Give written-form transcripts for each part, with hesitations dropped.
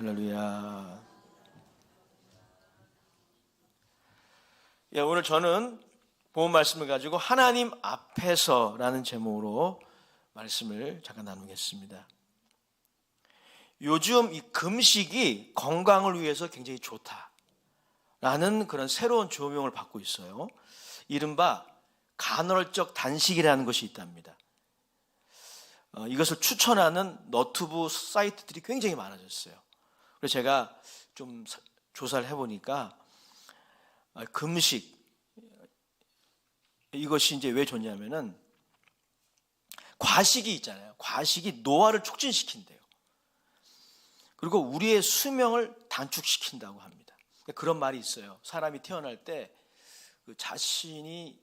할렐루야. 오늘 저는 본 말씀을 가지고 하나님 앞에서라는 제목으로 말씀을 잠깐 나누겠습니다. 요즘 이 금식이 건강을 위해서 굉장히 좋다라는 그런 새로운 조명을 받고 있어요. 이른바 간헐적 단식이라는 것이 있답니다. 이것을 추천하는 너튜브 사이트들이 굉장히 많아졌어요. 그래서 제가 좀 조사를 해보니까 금식, 이것이 이제 왜 좋냐면은 과식이 있잖아요. 과식이 노화를 촉진시킨대요. 그리고 우리의 수명을 단축시킨다고 합니다. 그런 말이 있어요. 사람이 태어날 때 그 자신이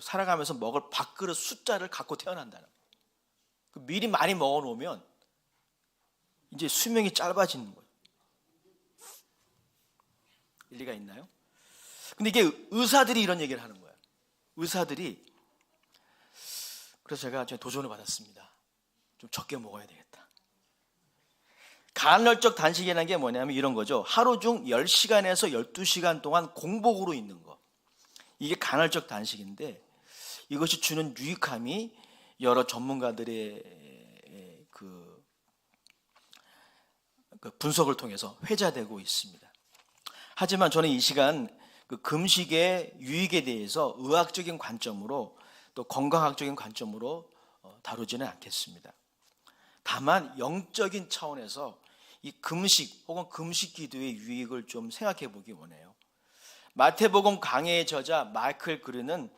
살아가면서 먹을 밥그릇 숫자를 갖고 태어난다는 거예요. 미리 많이 먹어놓으면 이제 수명이 짧아지는 거예요. 일리가 있나요? 근데 이게 의사들이 이런 얘기를 하는 거예요. 의사들이. 그래서 제가 도전을 받았습니다. 좀 적게 먹어야 되겠다. 간헐적 단식이라는 게 뭐냐면 이런 거죠. 하루 중 10시간에서 12시간 동안 공복으로 있는 거. 이게 간헐적 단식인데 이것이 주는 유익함이 여러 전문가들의 그 분석을 통해서 회자되고 있습니다. 하지만 저는 이 시간 그 금식의 유익에 대해서 의학적인 관점으로 또 건강학적인 관점으로 다루지는 않겠습니다. 다만 영적인 차원에서 이 금식 혹은 금식 기도의 유익을 좀 생각해 보기 원해요. 마태복음 강해의 저자 마이클 그르는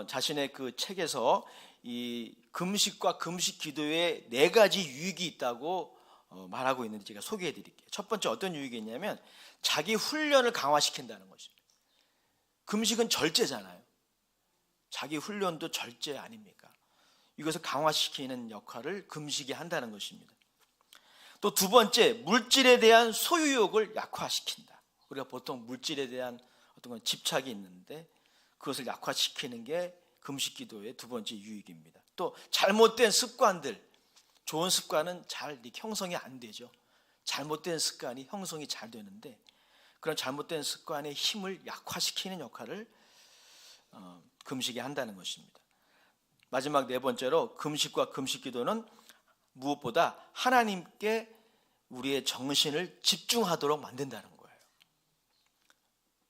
자신의 그 책에서 이 금식과 금식 기도에 4가지 유익이 있다고 말하고 있는데 제가 소개해 드릴게요. 첫 번째 어떤 유익이 있냐면 자기 훈련을 강화시킨다는 것입니다. 금식은 절제잖아요. 자기 훈련도 절제 아닙니까? 이것을 강화시키는 역할을 금식이 한다는 것입니다. 또 두 번째, 물질에 대한 소유욕을 약화시킨다. 우리가 보통 물질에 대한 어떤 집착이 있는데 그것을 약화시키는 게 금식 기도의 두 번째 유익입니다. 또 잘못된 습관들, 좋은 습관은 잘 형성이 안 되죠. 잘못된 습관이 형성이 잘 되는데 그런 잘못된 습관의 힘을 약화시키는 역할을 금식이 한다는 것입니다. 마지막 4번째로 금식과 금식 기도는 무엇보다 하나님께 우리의 정신을 집중하도록 만든다는 거예요.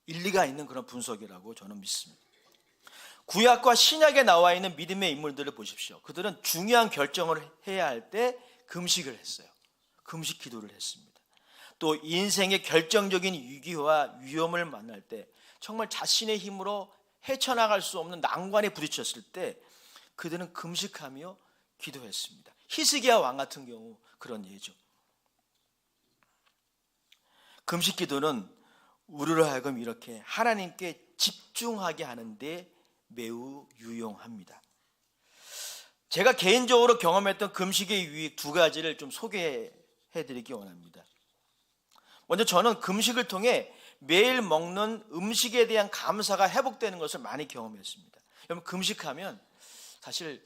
일리가 있는 그런 분석이라고 저는 믿습니다. 구약과 신약에 나와 있는 믿음의 인물들을 보십시오. 그들은 중요한 결정을 해야 할 때 금식을 했어요. 금식 기도를 했습니다. 또 인생의 결정적인 위기와 위험을 만날 때 정말 자신의 힘으로 헤쳐나갈 수 없는 난관에 부딪혔을 때 그들은 금식하며 기도했습니다. 히스기야 왕 같은 경우 그런 예죠. 금식 기도는 우리로 하여금 이렇게 하나님께 집중하게 하는데 매우 유용합니다. 제가 개인적으로 경험했던 금식의 유익 2가지를 좀 소개해 드리기 원합니다. 먼저 저는 금식을 통해 매일 먹는 음식에 대한 감사가 회복되는 것을 많이 경험했습니다. 여러분 금식하면 사실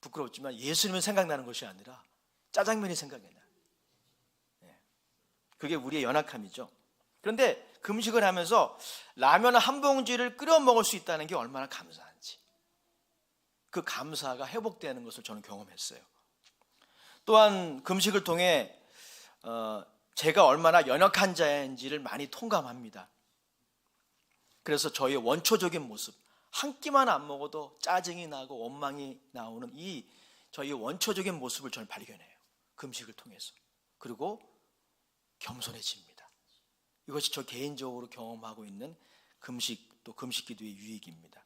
부끄럽지만 예수님은 생각나는 것이 아니라 짜장면이 생각이 나요. 그게 우리의 연약함이죠. 그런데 금식을 하면서 라면 한 봉지를 끓여 먹을 수 있다는 게 얼마나 감사한지 그 감사가 회복되는 것을 저는 경험했어요. 또한 금식을 통해 제가 얼마나 연약한 자인지를 많이 통감합니다. 그래서 저의 원초적인 모습, 한 끼만 안 먹어도 짜증이 나고 원망이 나오는 이 저희 원초적인 모습을 저는 발견해요. 금식을 통해서. 그리고 겸손해집니다. 이것이 저 개인적으로 경험하고 있는 금식 또 금식 기도의 유익입니다.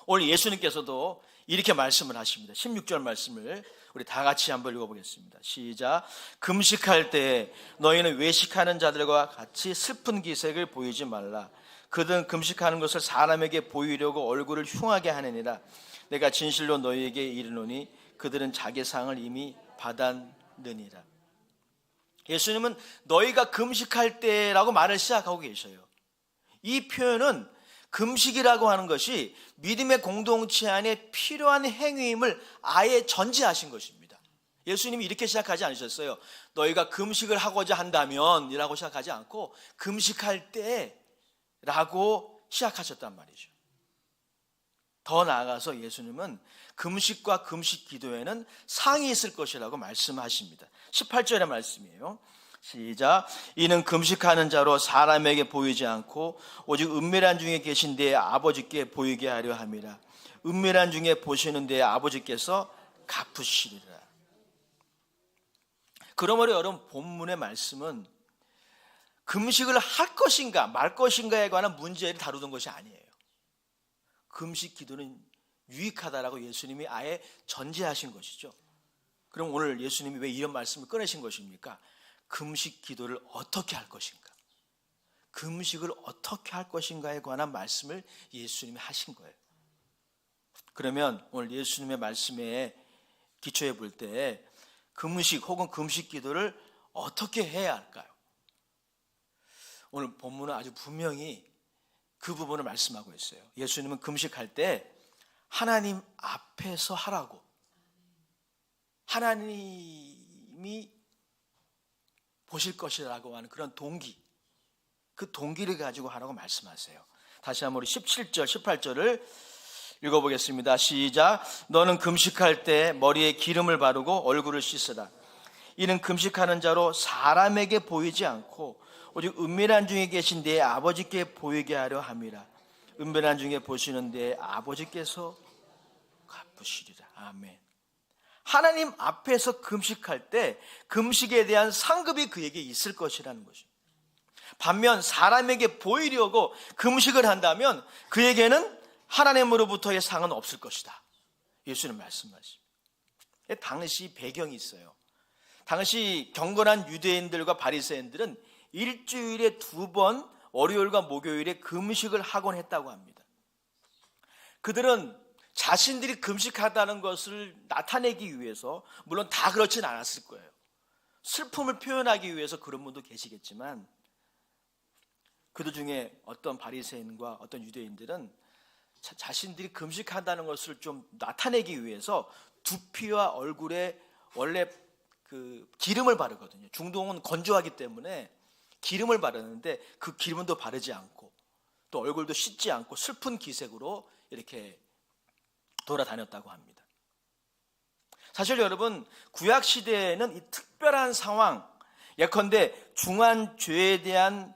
오늘 예수님께서도 이렇게 말씀을 하십니다. 16절 말씀을 우리 다 같이 한번 읽어보겠습니다. 시작. 금식할 때 너희는 외식하는 자들과 같이 슬픈 기색을 보이지 말라. 그들은 금식하는 것을 사람에게 보이려고 얼굴을 흉하게 하느니라. 내가 진실로 너희에게 이르노니 그들은 자기 상을 이미 받았느니라. 예수님은 너희가 금식할 때라고 말을 시작하고 계셔요. 이 표현은 금식이라고 하는 것이 믿음의 공동체 안에 필요한 행위임을 아예 전제하신 것입니다. 예수님이 이렇게 시작하지 않으셨어요. 너희가 금식을 하고자 한다면 이라고 시작하지 않고 금식할 때 라고 시작하셨단 말이죠. 더 나아가서 예수님은 금식과 금식 기도에는 상이 있을 것이라고 말씀하십니다. 18절의 말씀이에요. 시작. 이는 금식하는 자로 사람에게 보이지 않고 오직 은밀한 중에 계신 데 아버지께 보이게 하려 함이라. 은밀한 중에 보시는 데 아버지께서 갚으시리라. 그러므로 여러분, 본문의 말씀은 금식을 할 것인가 말 것인가에 관한 문제를 다루던 것이 아니에요. 금식 기도는 유익하다라고 예수님이 아예 전제하신 것이죠. 그럼 오늘 예수님이 왜 이런 말씀을 꺼내신 것입니까? 금식 기도를 어떻게 할 것인가, 금식을 어떻게 할 것인가에 관한 말씀을 예수님이 하신 거예요. 그러면 오늘 예수님의 말씀에 기초해 볼 때 금식 혹은 금식 기도를 어떻게 해야 할까요? 오늘 본문은 아주 분명히 그 부분을 말씀하고 있어요. 예수님은 금식할 때 하나님 앞에서 하라고, 하나님이 보실 것이라고 하는 그런 동기, 그 동기를 가지고 하라고 말씀하세요. 다시 한번 우리 17절 18절을 읽어보겠습니다. 시작. 너는 금식할 때 머리에 기름을 바르고 얼굴을 씻으라. 이는 금식하는 자로 사람에게 보이지 않고 오직 은밀한 중에 계신 내 아버지께 보이게 하려 함이라. 은밀한 중에 보시는 내 아버지께서 갚으시리라. 아멘. 하나님 앞에서 금식할 때 금식에 대한 상급이 그에게 있을 것이라는 것입니다. 반면 사람에게 보이려고 금식을 한다면 그에게는 하나님으로부터의 상은 없을 것이다. 예수님 말씀하십니다. 당시 배경이 있어요. 당시 경건한 유대인들과 바리새인들은 일주일에 2번 월요일과 목요일에 금식을 하곤 했다고 합니다. 그들은 자신들이 금식하다는 것을 나타내기 위해서, 물론 다 그렇진 않았을 거예요. 슬픔을 표현하기 위해서 그런 분도 계시겠지만, 그들 중에 어떤 바리새인과 어떤 유대인들은 자신들이 금식한다는 것을 좀 나타내기 위해서 두피와 얼굴에 원래 그 기름을 바르거든요. 중동은 건조하기 때문에 기름을 바르는데 그 기름도 바르지 않고 또 얼굴도 씻지 않고 슬픈 기색으로 이렇게 돌아다녔다고 합니다. 사실 여러분, 구약 시대에는 이 특별한 상황, 예컨대 중한 죄에 대한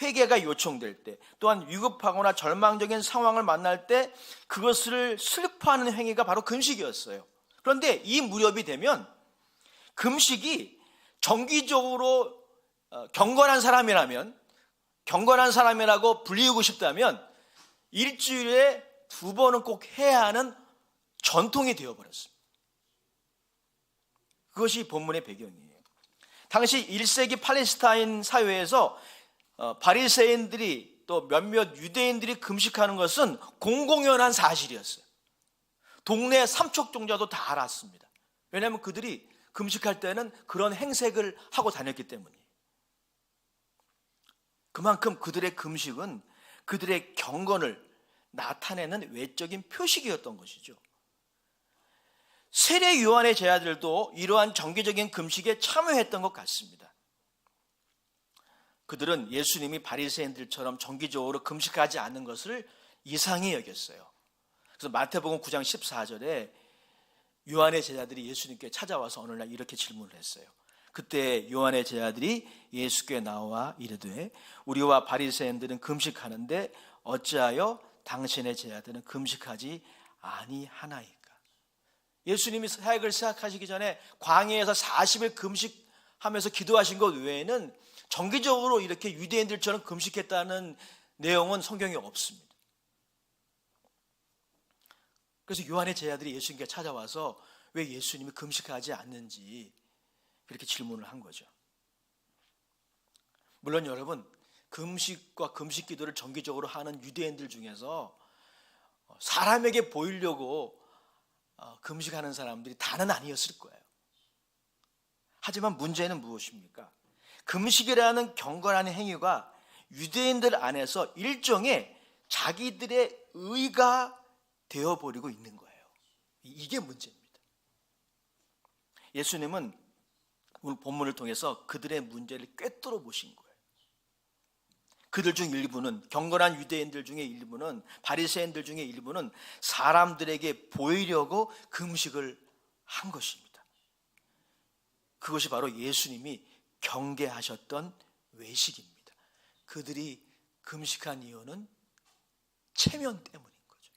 회개가 요청될 때, 또한 위급하거나 절망적인 상황을 만날 때 그것을 슬퍼하는 행위가 바로 금식이었어요. 그런데 이 무렵이 되면 금식이 정기적으로 경건한 사람이라면, 경건한 사람이라고 불리우고 싶다면 일주일에 2번은 꼭 해야 하는 전통이 되어버렸습니다. 그것이 본문의 배경이에요. 당시 1세기 팔레스타인 사회에서 바리새인들이 또 몇몇 유대인들이 금식하는 것은 공공연한 사실이었어요. 동네 삼척종자도 다 알았습니다. 왜냐하면 그들이 금식할 때는 그런 행색을 하고 다녔기 때문이에요. 그만큼 그들의 금식은 그들의 경건을 나타내는 외적인 표식이었던 것이죠. 세례 요한의 제자들도 이러한 정기적인 금식에 참여했던 것 같습니다. 그들은 예수님이 바리새인들처럼 정기적으로 금식하지 않는 것을 이상히 여겼어요. 그래서 마태복음 9장 14절에 요한의 제자들이 예수님께 찾아와서 어느 날 이렇게 질문을 했어요. 그때 요한의 제자들이 예수께 나와 이르되 우리와 바리새인들은 금식하는데 어찌하여 당신의 제자들은 금식하지 아니하나이까? 예수님이 사역을 시작하시기 전에 광야에서 40일 금식하면서 기도하신 것 외에는 정기적으로 이렇게 유대인들처럼 금식했다는 내용은 성경에 없습니다. 그래서 요한의 제자들이 예수님께 찾아와서 왜 예수님이 금식하지 않는지 그렇게 질문을 한 거죠. 물론 여러분, 금식과 금식 기도를 정기적으로 하는 유대인들 중에서 사람에게 보이려고 금식하는 사람들이 다는 아니었을 거예요. 하지만 문제는 무엇입니까? 금식이라는 경건한 행위가 유대인들 안에서 일종의 자기들의 의가 되어버리고 있는 거예요. 이게 문제입니다. 예수님은 오늘 본문을 통해서 그들의 문제를 꿰뚫어 보신 거예요. 그들 중 일부는, 경건한 유대인들 중에 일부는, 바리새인들 중에 일부는 사람들에게 보이려고 금식을 한 것입니다. 그것이 바로 예수님이 경계하셨던 외식입니다. 그들이 금식한 이유는 체면 때문인 거죠.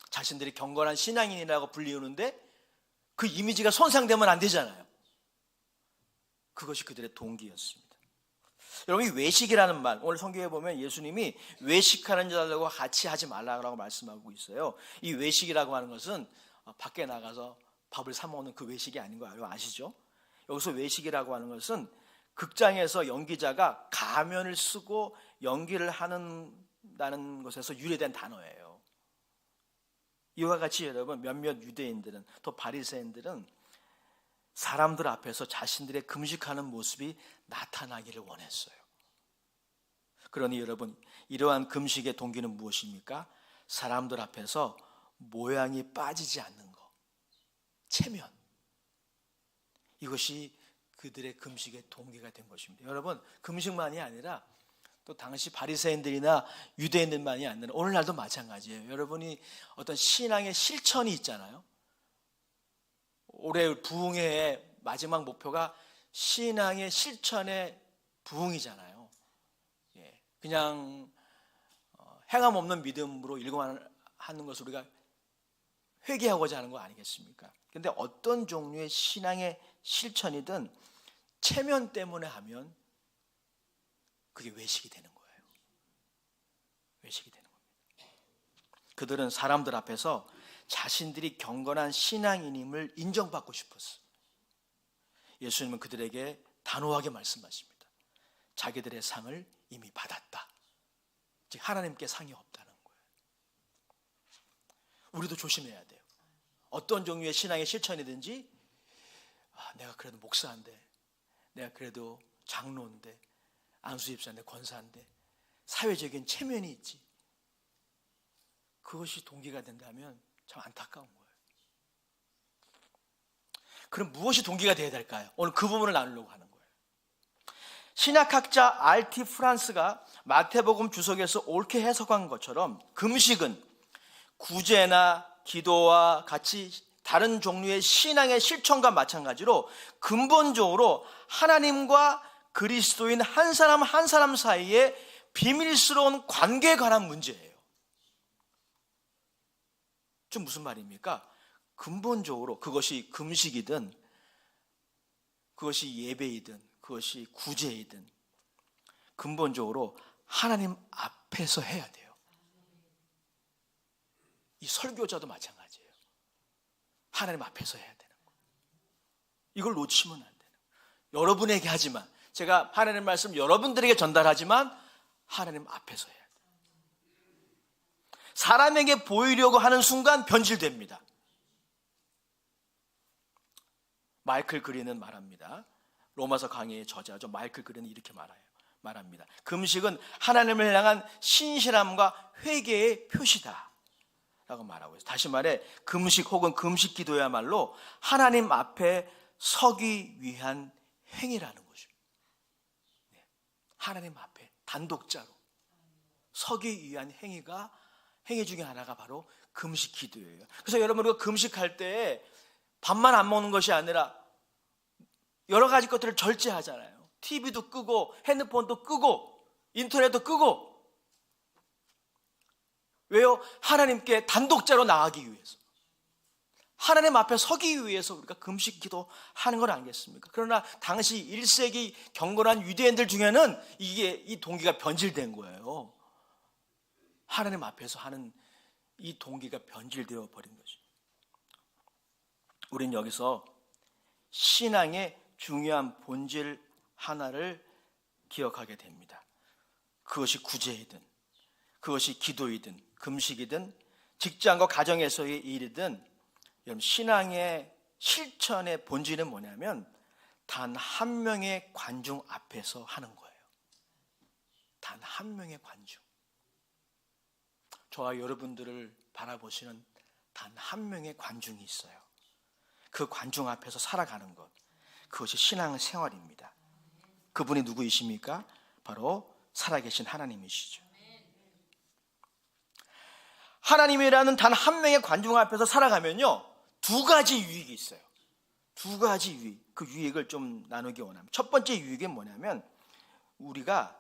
자신들이 경건한 신앙인이라고 불리우는데 그 이미지가 손상되면 안 되잖아요. 그것이 그들의 동기였습니다. 여러분, 이 외식이라는 말, 오늘 성경에 보면 예수님이 외식하는 자들과 같이 하지 말라고 말씀하고 있어요. 이 외식이라고 하는 것은 밖에 나가서 밥을 사 먹는 그 외식이 아닌 거 아시죠? 여기서 외식이라고 하는 것은 극장에서 연기자가 가면을 쓰고 연기를 한다는 것에서 유래된 단어예요. 이와 같이 여러분, 몇몇 유대인들은, 또 바리새인들은 사람들 앞에서 자신들의 금식하는 모습이 나타나기를 원했어요. 그러니 여러분, 이러한 금식의 동기는 무엇입니까? 사람들 앞에서 모양이 빠지지 않는 것, 체면. 이것이 그들의 금식의 동기가 된 것입니다. 여러분, 금식만이 아니라 또 당시 바리새인들이나 유대인들만이 아니라 오늘날도 마찬가지예요. 여러분이 어떤 신앙의 실천이 있잖아요. 올해 부흥회의 마지막 목표가 신앙의 실천의 부흥이잖아요. 그냥 행함 없는 믿음으로 일관하는 것을 우리가 회개하고자 하는 거 아니겠습니까? 그런데 어떤 종류의 신앙의 실천이든 체면 때문에 하면 그게 외식이 되는 거예요. 외식이 되는 겁니다. 그들은 사람들 앞에서 자신들이 경건한 신앙인임을 인정받고 싶었어요. 예수님은 그들에게 단호하게 말씀하십니다. 자기들의 상을 이미 받았다. 즉 하나님께 상이 없다는 거예요. 우리도 조심해야 돼요. 어떤 종류의 신앙의 실천이든지 내가 그래도 목사인데, 내가 그래도 장로인데, 안수집사인데, 권사인데 사회적인 체면이 있지. 그것이 동기가 된다면 참 안타까운 거예요. 그럼 무엇이 동기가 되어야 될까요? 오늘 그 부분을 나누려고 하는 거예요. 신학학자 R.T. 프란스가 마태복음 주석에서 옳게 해석한 것처럼 금식은 구제나 기도와 같이 다른 종류의 신앙의 실천과 마찬가지로 근본적으로 하나님과 그리스도인 한 사람 한 사람 사이에 비밀스러운 관계에 관한 문제예요. 좀 무슨 말입니까? 근본적으로 그것이 금식이든 그것이 예배이든 그것이 구제이든 근본적으로 하나님 앞에서 해야 돼요. 이 설교자도 마찬가지예요. 하나님 앞에서 해야 되는 거예요. 이걸 놓치면 안 되는 거예요. 여러분에게 하지만, 제가 하나님 말씀 여러분들에게 전달하지만 하나님 앞에서 해야 돼요. 사람에게 보이려고 하는 순간 변질됩니다. 마이클 그린은 말합니다. 로마서 강의의 저자죠. 마이클 그린은 이렇게 말합니다. 금식은 하나님을 향한 신실함과 회개의 표시다 라고 말하고 있어요. 다시 말해 금식 혹은 금식 기도야말로 하나님 앞에 서기 위한 행위라는 거죠. 하나님 앞에 단독자로 서기 위한 행위 중에 하나가 바로 금식 기도예요. 그래서 여러분, 우리가 금식할 때 밥만 안 먹는 것이 아니라 여러 가지 것들을 절제하잖아요. TV도 끄고 핸드폰도 끄고 인터넷도 끄고. 왜요? 하나님께 단독자로 나가기 위해서, 하나님 앞에 서기 위해서 우리가 금식 기도하는 건 아니겠습니까? 그러나 당시 1세기 경건한 유대인들 중에는 이 동기가 변질된 거예요. 하나님 앞에서 하는 이 동기가 변질되어 버린 거죠. 우린 여기서 신앙의 중요한 본질 하나를 기억하게 됩니다. 그것이 구제이든 그것이 기도이든 금식이든 직장과 가정에서의 일이든, 여러분, 신앙의 실천의 본질은 뭐냐면 단 한 명의 관중 앞에서 하는 거예요. 단 한 명의 관중. 저와 여러분들을 바라보시는 단 한 명의 관중이 있어요. 그 관중 앞에서 살아가는 것, 그것이 신앙생활입니다. 그분이 누구이십니까? 바로 살아계신 하나님이시죠. 하나님이라는 단 한 명의 관중 앞에서 살아가면요, 두 가지 유익이 있어요. 두 가지 유익. 그 유익을 좀 나누기 원합니다. 첫 번째 유익은 뭐냐면, 우리가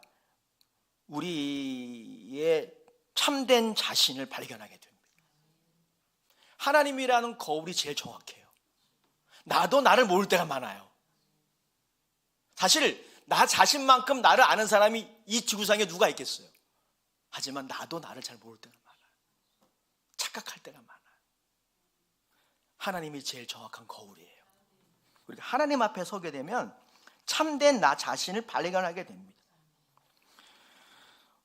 우리의 참된 자신을 발견하게 됩니다. 하나님이라는 거울이 제일 정확해요. 나도 나를 모를 때가 많아요. 사실 나 자신만큼 나를 아는 사람이 이 지구상에 누가 있겠어요. 하지만 나도 나를 잘 모를 때가 많아요. 착각할 때가 많아요. 하나님이 제일 정확한 거울이에요. 우리가 하나님 앞에 서게 되면 참된 나 자신을 발견하게 됩니다.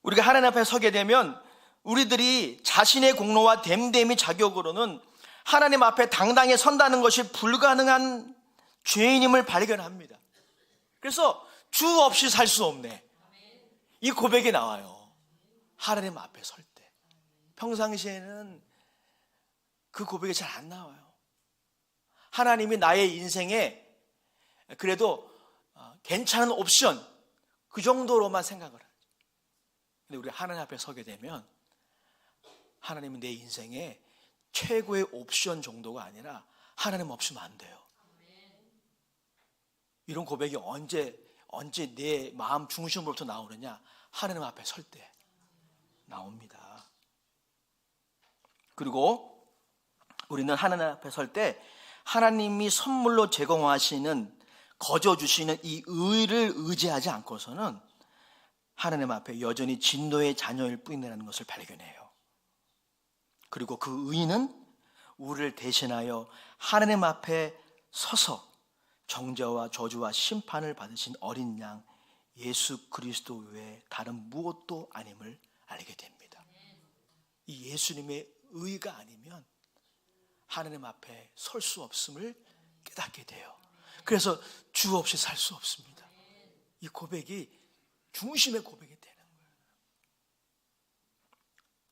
우리가 하나님 앞에 서게 되면 우리들이 자신의 공로와 됨됨이 자격으로는 하나님 앞에 당당히 선다는 것이 불가능한 죄인임을 발견합니다. 그래서 주 없이 살 수 없네, 이 고백이 나와요. 하나님 앞에 설 때. 평상시에는 그 고백이 잘 안 나와요. 하나님이 나의 인생에 그래도 괜찮은 옵션, 그 정도로만 생각을 하죠. 근데 우리 하나님 앞에 서게 되면 하나님은 내 인생에 최고의 옵션 정도가 아니라 하나님 없으면 안 돼요. 이런 고백이 언제 내 마음 중심으로부터 나오느냐? 하나님 앞에 설 때 나옵니다. 그리고 우리는 하나님 앞에 설 때 하나님이 선물로 제공하시는, 거저 주시는 이 의를 의지하지 않고서는 하나님 앞에 여전히 진노의 자녀일 뿐이라는 것을 발견해요. 그리고 그 의는 우리를 대신하여 하나님 앞에 서서 정죄와 저주와 심판을 받으신 어린 양 예수 그리스도 외에 다른 무엇도 아님을 알게 됩니다. 이 예수님의 의가 아니면 하나님 앞에 설 수 없음을 깨닫게 돼요. 그래서 주 없이 살 수 없습니다. 이 고백이 중심의 고백이 되는 거예요.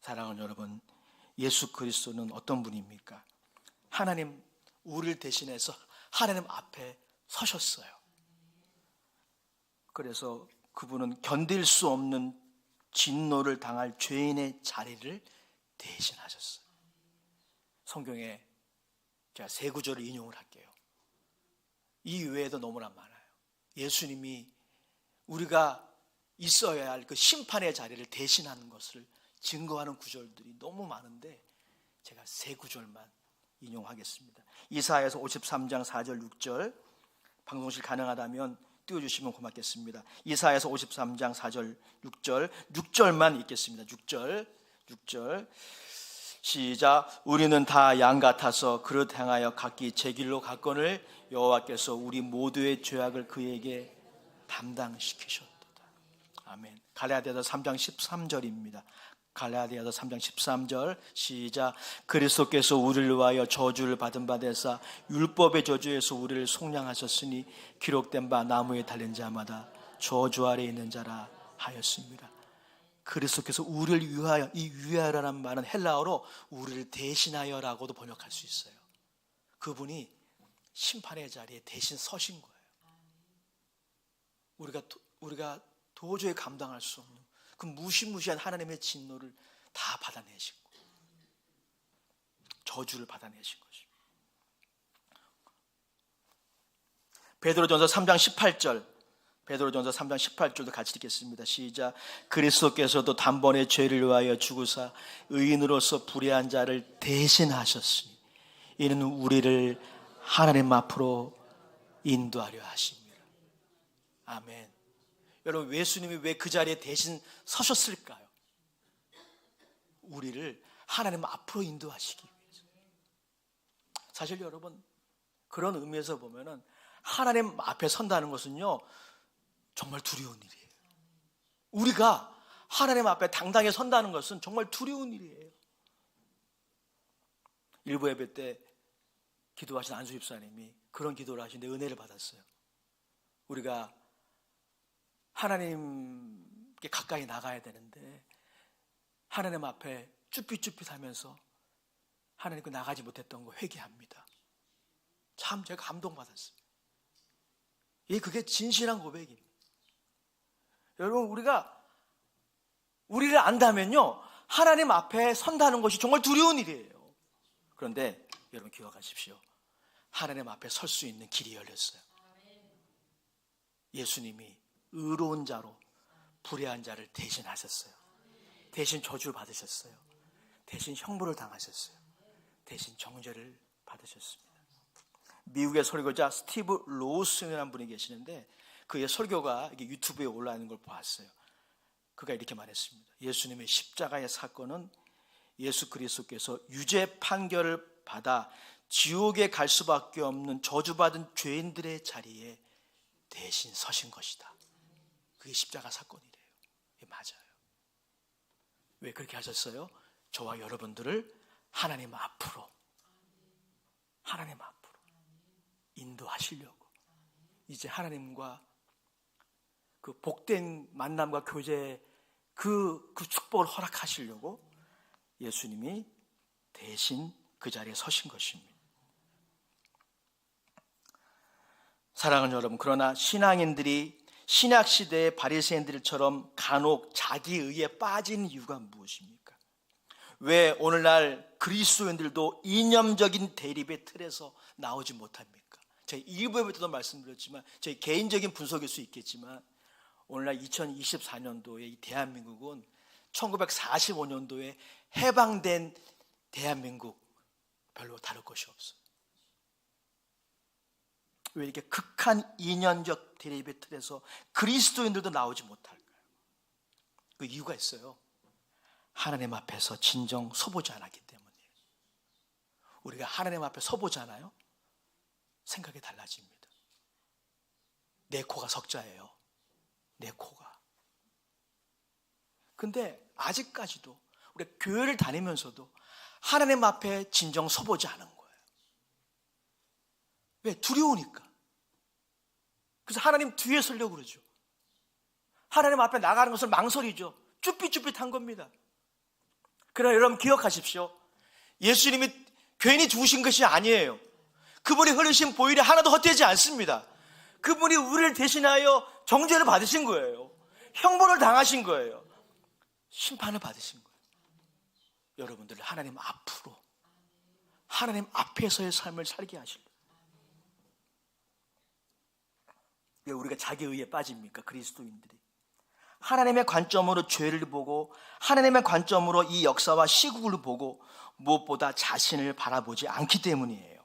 사랑하는 여러분, 예수 그리스도는 어떤 분입니까? 하나님, 우리를 대신해서 하나님 앞에 서셨어요. 그래서 그분은 견딜 수 없는 진노를 당할 죄인의 자리를 대신하셨어요. 성경에 제가 세 구절을 인용을 할게요. 이 외에도 너무나 많아요. 예수님이 우리가 있어야 할 그 심판의 자리를 대신하는 것을 증거하는 구절들이 너무 많은데 제가 세 구절만 인용하겠습니다. 이사야서 53장 4절 6절, 방송실 가능하다면 띄워주시면 고맙겠습니다. 이사야서 53장 4절 6절, 6절만 읽겠습니다. 6절 시작. 우리는 다 양 같아서 그릇 행하여 각기 제 길로 갔거늘 여호와께서 우리 모두의 죄악을 그에게 담당시키셨도다. 아멘. 갈라디아서 3장 13절입니다. 갈라디아서 3장 13절 시작. 그리스도께서 우리를 위하여 저주를 받은 바 되사 율법의 저주에서 우리를 속량하셨으니 기록된 바 나무에 달린 자마다 저주 아래 있는 자라 하였습니다. 그리스도께서 우리를 위하여, 이 위하여라는 말은 헬라어로 우리를 대신하여라고도 번역할 수 있어요. 그분이 심판의 자리에 대신 서신 거예요. 우리가 도저히 감당할 수 없는 그 무시무시한 하나님의 진노를 다 받아내시고 저주를 받아내신 것입니다. 베드로전서 3장 18절, 베드로전서 3장 18절도 같이 읽겠습니다. 시작. 그리스도께서도 단번에 죄를 위하여 죽으사 의인으로서 불의한 자를 대신하셨으니 이는 우리를 하나님 앞으로 인도하려 하십니다. 아멘. 여러분, 예수님이 왜 그 자리에 대신 서셨을까요? 우리를 하나님 앞으로 인도하시기 위해서. 사실 여러분, 그런 의미에서 보면은 하나님 앞에 선다는 것은요, 정말 두려운 일이에요. 우리가 하나님 앞에 당당히 선다는 것은 정말 두려운 일이에요. 일부 예배 때 기도하신 안수 집사님이 그런 기도를 하시는데 은혜를 받았어요. 우리가 하나님께 가까이 나가야 되는데 하나님 앞에 쭈삣쭈삣하면서 하나님께 나가지 못했던 거 회개합니다. 참 제가 감동받았어요. 그게 진실한 고백입니다. 여러분, 우리를 안다면요, 하나님 앞에 선다는 것이 정말 두려운 일이에요. 그런데 여러분 기억하십시오. 하나님 앞에 설 수 있는 길이 열렸어요. 예수님이 의로운 자로 불의한 자를 대신하셨어요. 대신 저주를 받으셨어요. 대신 형벌을 당하셨어요. 대신 정죄를 받으셨습니다. 미국의 설교자 스티브 로우슨이라는 분이 계시는데 그의 설교가 이게 유튜브에 올라 있는 걸 보았어요. 그가 이렇게 말했습니다. 예수님의 십자가의 사건은 예수 그리스도께서 유죄 판결을 받아 지옥에 갈 수밖에 없는 저주받은 죄인들의 자리에 대신 서신 것이다. 그게 십자가 사건이래요. 이게 맞아요. 왜 그렇게 하셨어요? 저와 여러분들을 하나님 앞으로 인도하시려고, 이제 하나님과 그 복된 만남과 교제, 그 축복을 허락하시려고 예수님이 대신 그 자리에 서신 것입니다. 사랑하는 여러분, 그러나 신앙인들이 신약시대의 바리새인들처럼 간혹 자기의에 빠진 이유가 무엇입니까? 왜 오늘날 그리스도인들도 이념적인 대립의 틀에서 나오지 못합니까? 제가 1부에도 말씀드렸지만 제 개인적인 분석일 수 있겠지만 오늘날 2024년도에 이 대한민국은 1945년도에 해방된 대한민국 별로 다를 것이 없어요. 왜 이렇게 극한 이념적 대립의 틀에서 그리스도인들도 나오지 못할까요? 그 이유가 있어요. 하나님 앞에서 진정 서보지 않았기 때문이에요. 우리가 하나님 앞에 서보잖아요. 생각이 달라집니다. 내 코가 석자예요. 내 코가. 근데 아직까지도 우리가 교회를 다니면서도 하나님 앞에 진정 서보지 않은 거예요. 왜? 두려우니까. 그래서 하나님 뒤에 서려고 그러죠. 하나님 앞에 나가는 것을 망설이죠. 쭈삣쭈삣한 겁니다. 그러나 여러분 기억하십시오. 예수님이 괜히 죽으신 것이 아니에요. 그분이 흘리신 보혈이 하나도 헛되지 않습니다. 그분이 우리를 대신하여 정죄를 받으신 거예요. 형벌을 당하신 거예요. 심판을 받으신 거예요. 여러분들을 하나님 앞으로, 하나님 앞에서의 삶을 살게 하시려고. 왜 우리가 자기 의에 빠집니까? 그리스도인들이 하나님의 관점으로 죄를 보고 하나님의 관점으로 이 역사와 시국을 보고 무엇보다 자신을 바라보지 않기 때문이에요.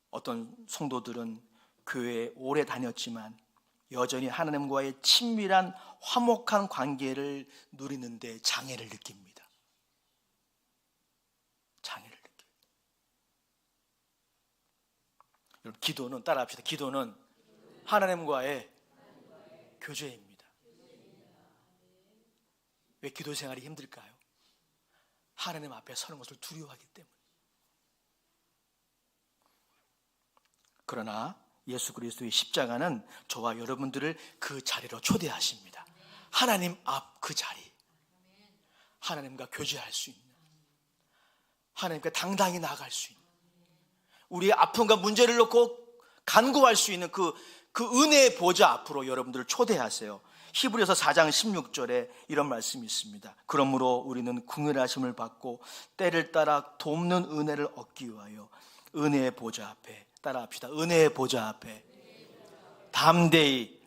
어떤 성도들은 교회에 오래 다녔지만 여전히 하나님과의 친밀한 화목한 관계를 누리는데 장애를 느낍니다. 장애를 느껴요. 여러분, 기도는, 따라합시다. 기도는 하나님과의 교제입니다. 왜 기도 생활이 힘들까요? 하나님 앞에 서는 것을 두려워하기 때문에. 그러나 예수 그리스도의 십자가는 저와 여러분들을 그 자리로 초대하십니다. 하나님 앞 그 자리, 하나님과 교제할 수 있는, 하나님과 당당히 나아갈 수 있는, 우리의 아픔과 문제를 놓고 간구할 수 있는 그 은혜의 보좌 앞으로 여러분들을 초대하세요. 히브리서 4장 16절에 이런 말씀이 있습니다. 그러므로 우리는 긍휼하심을 받고 때를 따라 돕는 은혜를 얻기 위하여 은혜의 보좌 앞에, 따라합시다. 은혜의 보좌 앞에 담대히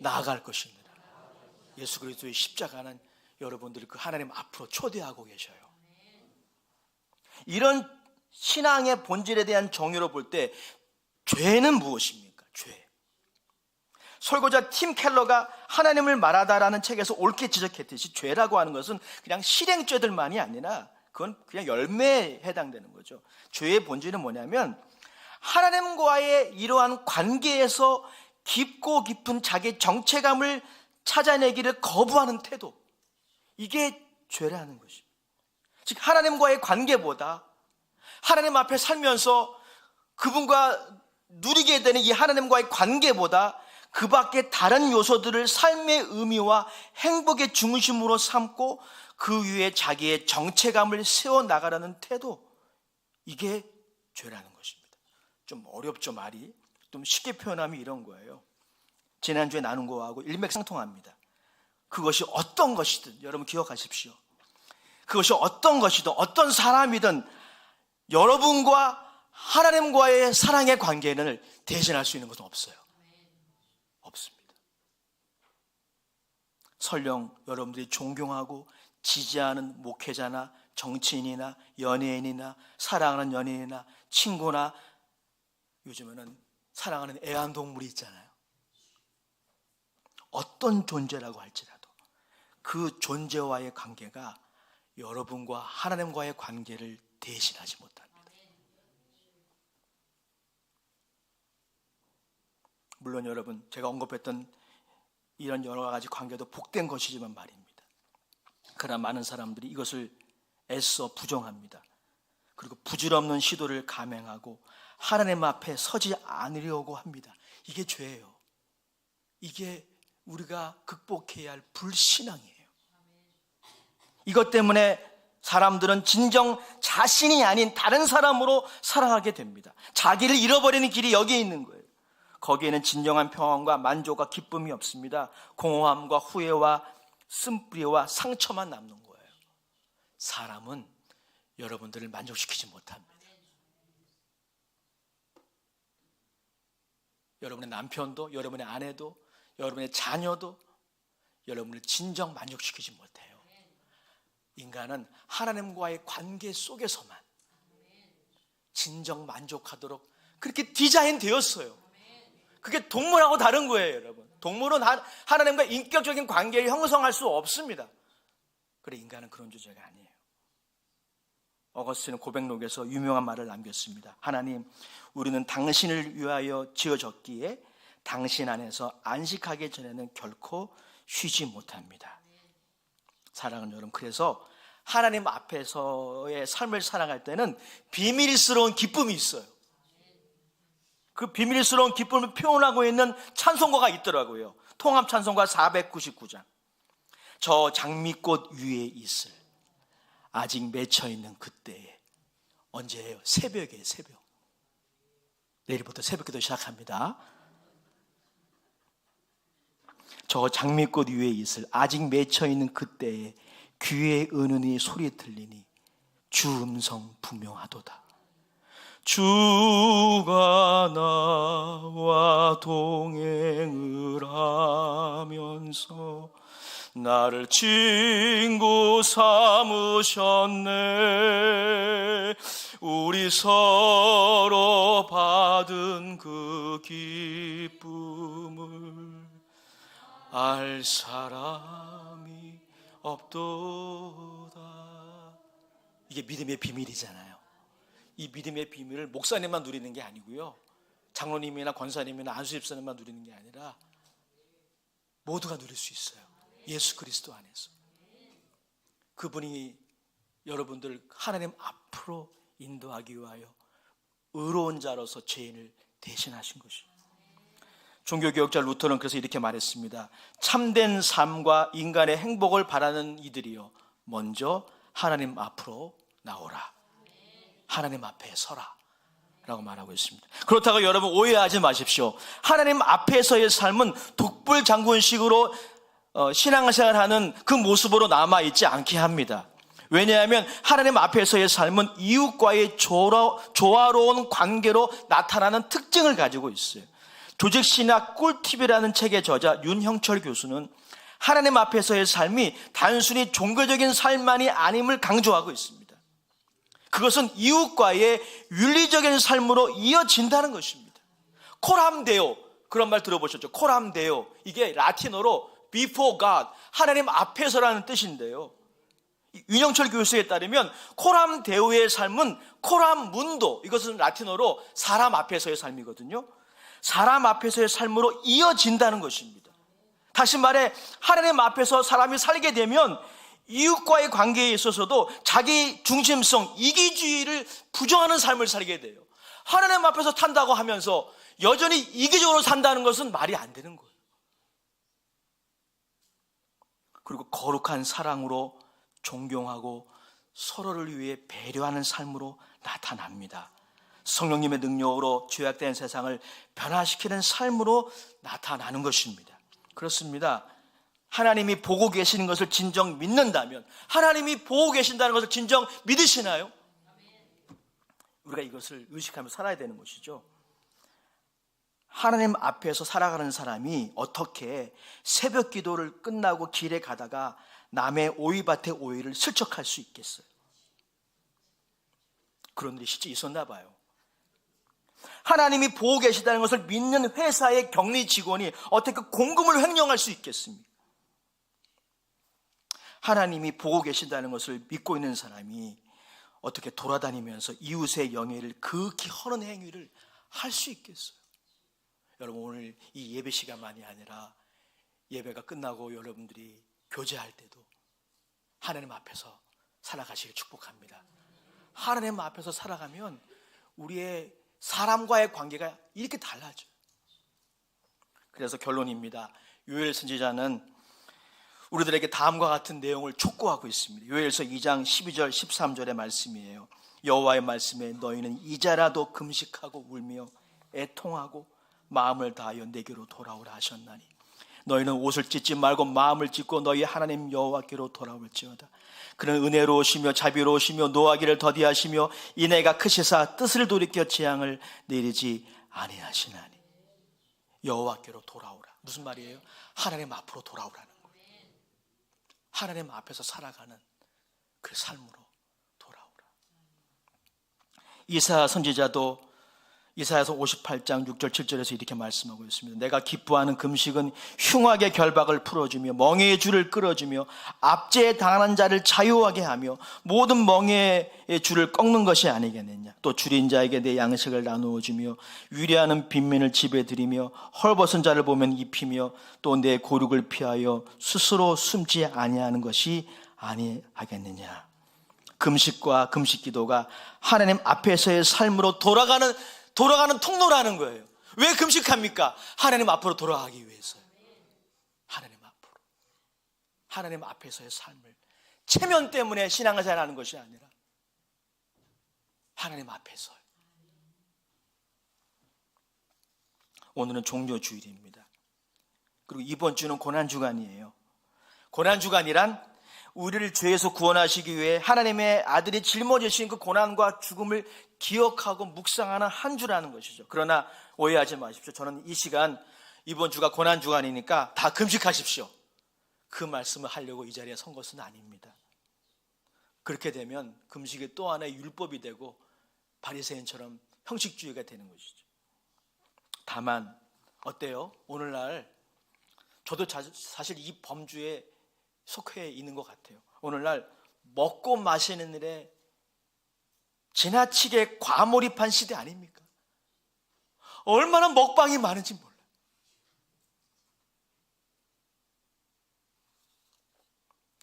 나아갈 것입니다. 예수 그리스도의 십자가는 여러분들을 그 하나님 앞으로 초대하고 계셔요. 이런 신앙의 본질에 대한 정의로 볼 때 죄는 무엇입니까? 죄. 설교자 팀 켈러가 하나님을 말하다라는 책에서 옳게 지적했듯이 죄라고 하는 것은 그냥 실행죄들만이 아니라 그건 그냥 열매에 해당되는 거죠. 죄의 본질은 뭐냐면 하나님과의 이러한 관계에서 깊고 깊은 자기의 정체감을 찾아내기를 거부하는 태도, 이게 죄라는 것입니다. 즉 하나님과의 관계보다 하나님 앞에 살면서 그분과 누리게 되는 이 하나님과의 관계보다 그 밖에 다른 요소들을 삶의 의미와 행복의 중심으로 삼고 그 위에 자기의 정체감을 세워나가라는 태도, 이게 죄라는 것입니다. 좀 어렵죠, 말이. 좀 쉽게 표현하면 이런 거예요. 지난주에 나눈 거하고 일맥상통합니다. 그것이 어떤 것이든 여러분 기억하십시오. 그것이 어떤 것이든 어떤 사람이든 여러분과 하나님과의 사랑의 관계를 대신할 수 있는 것은 없어요. 없습니다. 설령 여러분들이 존경하고 지지하는 목회자나 정치인이나 연예인이나 사랑하는 연예인이나 친구나 요즘에는 사랑하는 애완동물이 있잖아요. 어떤 존재라고 할지라도 그 존재와의 관계가 여러분과 하나님과의 관계를 대신하지 못합니다. 물론 여러분, 제가 언급했던 이런 여러 가지 관계도 복된 것이지만 말입니다. 그러나 많은 사람들이 이것을 애써 부정합니다. 그리고 부질없는 시도를 감행하고 하나님 앞에 서지 않으려고 합니다. 이게 죄예요. 이게 우리가 극복해야 할 불신앙이에요. 이것 때문에 사람들은 진정 자신이 아닌 다른 사람으로 살아가게 됩니다. 자기를 잃어버리는 길이 여기에 있는 거예요. 거기에는 진정한 평안과 만족과 기쁨이 없습니다. 공허함과 후회와 쓴뿌리와 상처만 남는 거예요. 사람은 여러분들을 만족시키지 못합니다. 여러분의 남편도, 여러분의 아내도, 여러분의 자녀도 여러분을 진정 만족시키지 못해요. 인간은 하나님과의 관계 속에서만 진정 만족하도록 그렇게 디자인 되었어요. 그게 동물하고 다른 거예요, 여러분. 동물은 하나님과 인격적인 관계를 형성할 수 없습니다. 그래, 인간은 그런 존재가 아니에요. 어거스틴은 고백록에서 유명한 말을 남겼습니다. 하나님, 우리는 당신을 위하여 지어졌기에 당신 안에서 안식하기 전에는 결코 쉬지 못합니다. 사랑하는 여러분, 그래서 하나님 앞에서의 삶을 살아갈 때는 비밀스러운 기쁨이 있어요. 그 비밀스러운 기쁨을 표현하고 있는 찬송가가 있더라고요. 통합 찬송가 499장. 저 장미꽃 위에 있을 아직 맺혀있는 그때에. 언제예요? 새벽이에요. 새벽. 내일부터 새벽기도 시작합니다. 저 장미꽃 위에 있을 아직 맺혀있는 그때에 귀에 은은히 소리 들리니 주 음성 분명하도다. 주가 나와 동행을 하면서 나를 친구 삼으셨네. 우리 서로 받은 그 기쁨을 알 사람이 없도다. 이게 믿음의 비밀이잖아요. 이 믿음의 비밀을 목사님만 누리는 게 아니고요, 장로님이나 권사님이나 안수집사님만 누리는 게 아니라 모두가 누릴 수 있어요. 예수 그리스도 안에서. 그분이 여러분들 하나님 앞으로 인도하기 위하여 의로운 자로서 죄인을 대신하신 것입니다. 종교개혁자 루터는 그래서 이렇게 말했습니다. 참된 삶과 인간의 행복을 바라는 이들이여 먼저 하나님 앞으로 나오라. 하나님 앞에 서라 라고 말하고 있습니다. 그렇다고 여러분 오해하지 마십시오. 하나님 앞에서의 삶은 독불 장군식으로 신앙생활하는 그 모습으로 남아있지 않게 합니다. 왜냐하면 하나님 앞에서의 삶은 이웃과의 조화로운 관계로 나타나는 특징을 가지고 있어요. 조직신학 꿀팁이라는 책의 저자 윤형철 교수는 하나님 앞에서의 삶이 단순히 종교적인 삶만이 아님을 강조하고 있습니다. 그것은 이웃과의 윤리적인 삶으로 이어진다는 것입니다. 코람데오, 그런 말 들어보셨죠? 코람데오, 이게 라틴어로 before God, 하나님 앞에서라는 뜻인데요, 윤영철 교수에 따르면 코람데오의 삶은 코람문도, 이것은 라틴어로 사람 앞에서의 삶이거든요. 사람 앞에서의 삶으로 이어진다는 것입니다. 다시 말해 하나님 앞에서 사람이 살게 되면 이웃과의 관계에 있어서도 자기 중심성, 이기주의를 부정하는 삶을 살게 돼요. 하나님 앞에서 탄다고 하면서 여전히 이기적으로 산다는 것은 말이 안 되는 거예요. 그리고 거룩한 사랑으로 존경하고 서로를 위해 배려하는 삶으로 나타납니다. 성령님의 능력으로 죄악된 세상을 변화시키는 삶으로 나타나는 것입니다. 그렇습니다. 하나님이 보고 계시는 것을 진정 믿는다면, 하나님이 보고 계신다는 것을 진정 믿으시나요? 우리가 이것을 의식하며 살아야 되는 것이죠. 하나님 앞에서 살아가는 사람이 어떻게 새벽 기도를 끝나고 길에 가다가 남의 오이밭에 오이를 슬쩍할 수 있겠어요? 그런 일이 실제 있었나 봐요. 하나님이 보고 계시다는 것을 믿는 회사의 격리 직원이 어떻게 공금을 횡령할 수 있겠습니까? 하나님이 보고 계신다는 것을 믿고 있는 사람이 어떻게 돌아다니면서 이웃의 영예를 극히 허는 행위를 할 수 있겠어요? 여러분, 오늘 이 예배 시간만이 아니라 예배가 끝나고 여러분들이 교제할 때도 하나님 앞에서 살아가시길 축복합니다. 하나님 앞에서 살아가면 우리의 사람과의 관계가 이렇게 달라져요. 그래서 결론입니다. 요엘 선지자는 우리들에게 다음과 같은 내용을 촉구하고 있습니다. 요엘서 2장 12절 13절의 말씀이에요. 여호와의 말씀에 너희는 이제라도 금식하고 울며 애통하고 마음을 다하여 내게로 돌아오라 하셨나니 너희는 옷을 찢지 말고 마음을 찢고 너희 하나님 여호와께로 돌아올지어다. 그는 은혜로우시며 자비로우시며 노하기를 더디하시며 인애가 크시사 뜻을 돌이켜 재앙을 내리지 아니하시나니. 여호와께로 돌아오라. 무슨 말이에요? 하나님 앞으로 돌아오라는 거예요. 하나님 앞에서 살아가는 그 삶으로 돌아오라. 이사야 선지자도 이사야서 58장 6절 7절에서 이렇게 말씀하고 있습니다. 내가 기뻐하는 금식은 흉악의 결박을 풀어주며 멍에의 줄을 끌어주며 압제에 당하는 자를 자유하게 하며 모든 멍에의 줄을 꺾는 것이 아니겠느냐. 또 줄인 자에게 내 양식을 나누어 주며 위례하는 빈민을 집에 들이며 헐벗은 자를 보면 입히며 또 내 고륙을 피하여 스스로 숨지 아니하는 것이 아니하겠느냐. 금식과 금식 기도가 하나님 앞에서의 삶으로 돌아가는 통로라는 거예요. 왜 금식합니까? 하나님 앞으로 돌아가기 위해서요. 하나님 앞에서의 삶을 체면 때문에 신앙생활 하는 것이 아니라 하나님 앞에서요. 오늘은 종료주일입니다. 그리고 이번 주는 고난주간이에요. 고난주간이란 우리를 죄에서 구원하시기 위해 하나님의 아들이 짊어지신 그 고난과 죽음을 기억하고 묵상하는 한 주라는 것이죠. 그러나 오해하지 마십시오. 저는 이 시간, 이번 주가 고난주간이니까 다 금식하십시오, 그 말씀을 하려고 이 자리에 선 것은 아닙니다. 그렇게 되면 금식이 또 하나의 율법이 되고 바리새인처럼 형식주의가 되는 것이죠. 다만 어때요? 오늘날 저도 사실 이 범주에 속해 있는 것 같아요. 오늘날 먹고 마시는 일에 지나치게 과몰입한 시대 아닙니까? 얼마나 먹방이 많은지 몰라요.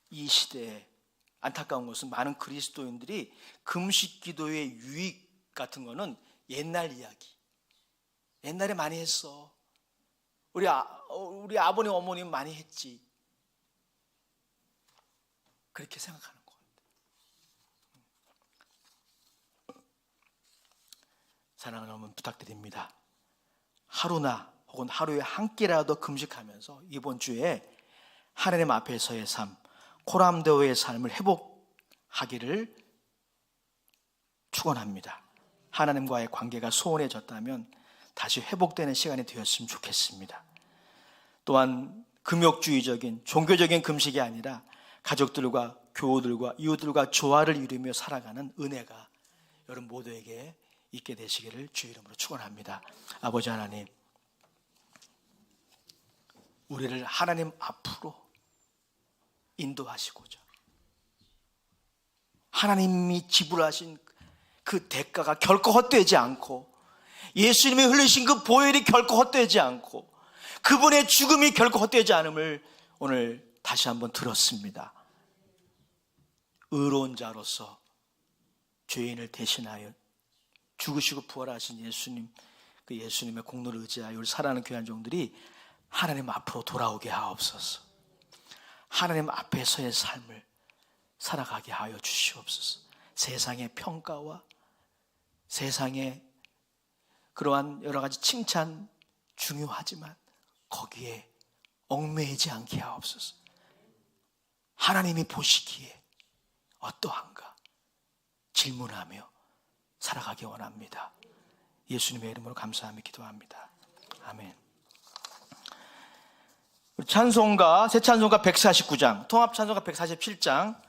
이 시대에 안타까운 것은 많은 그리스도인들이 금식 기도의 유익 같은 거는 옛날 이야기, 옛날에 많이 했어, 우리 아버님 어머님 많이 했지, 그렇게 생각하는 것 같아요. 사랑하는 여러분, 부탁드립니다. 하루나 혹은 하루에 한 끼라도 금식하면서 이번 주에 하나님 앞에서의 삶, 코람데오의 삶을 회복하기를 축원합니다. 하나님과의 관계가 소원해졌다면 다시 회복되는 시간이 되었으면 좋겠습니다. 또한 금욕주의적인 종교적인 금식이 아니라 가족들과 교우들과 이웃들과 조화를 이루며 살아가는 은혜가 여러분 모두에게 있게 되시기를 주 이름으로 축원합니다. 아버지 하나님, 우리를 하나님 앞으로 인도하시고자 하나님이 지불하신 그 대가가 결코 헛되지 않고 예수님이 흘리신 그 보혈이 결코 헛되지 않고 그분의 죽음이 결코 헛되지 않음을 오늘 다시 한번 들었습니다. 의로운 자로서 죄인을 대신하여 죽으시고 부활하신 예수님, 그 예수님의 공로를 의지하여 우리 사랑하는 교회 종들이 하나님 앞으로 돌아오게 하옵소서. 하나님 앞에서의 삶을 살아가게 하여 주시옵소서. 세상의 평가와 세상의 그러한 여러 가지 칭찬 중요하지만 거기에 얽매이지 않게 하옵소서. 하나님이 보시기에 어떠한가 질문하며 살아가기 원합니다. 예수님의 이름으로 감사하며 기도합니다. 아멘. 찬송가, 새 찬송가 149장, 통합 찬송가 147장